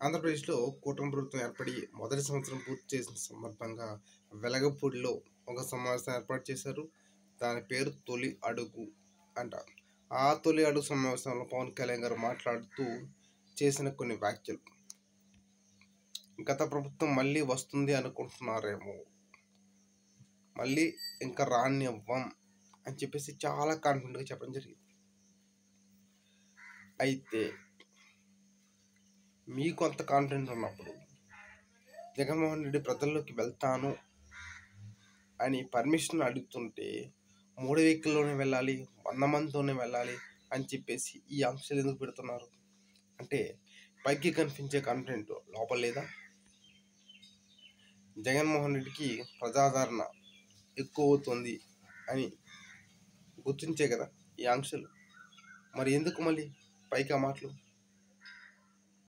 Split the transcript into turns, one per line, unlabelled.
ఆంధ్రప్రదేశ్లో కూటమి ప్రభుత్వం ఏర్పడి మొదటి సంవత్సరం పూర్తి చేసిన సందర్భంగా వెలగపూడిలో ఒక సమావేశం ఏర్పాటు చేశారు. దాని పేరు తొలి అడుగు అంట. ఆ తొలి అడుగు సమావేశంలో పవన్ కళ్యాణ్ గారు మాట్లాడుతూ చేసిన కొన్ని వ్యాఖ్యలు. గత ప్రభుత్వం మళ్ళీ వస్తుంది అనుకుంటున్నారేమో, మళ్ళీ ఇంకా రానివ్వం అని చెప్పేసి చాలా కాన్ఫిడెంట్గా చెప్పడం జరిగింది. అయితే మీకు అంత కాన్ఫిడెంట్ ఉన్నప్పుడు జగన్మోహన్ రెడ్డి ప్రజల్లోకి వెళ్తాను అని పర్మిషన్ అడుగుతుంటే 3 వెహికల్లోనే వెళ్ళాలి, 100 మందితోనే వెళ్ళాలి అని చెప్పేసి ఈ ఆంక్షలు ఎందుకు పెడుతున్నారు? అంటే పైకి కనిపించే కాన్ఫిడెంట్ లోపల లేదా? జగన్మోహన్ రెడ్డికి ప్రజాదరణ ఎక్కువ అవుతుంది అని గుర్తించే కదా ఈ ఆంక్షలు. మరి ఎందుకు మళ్ళీ పైకి ఆ మాటలు?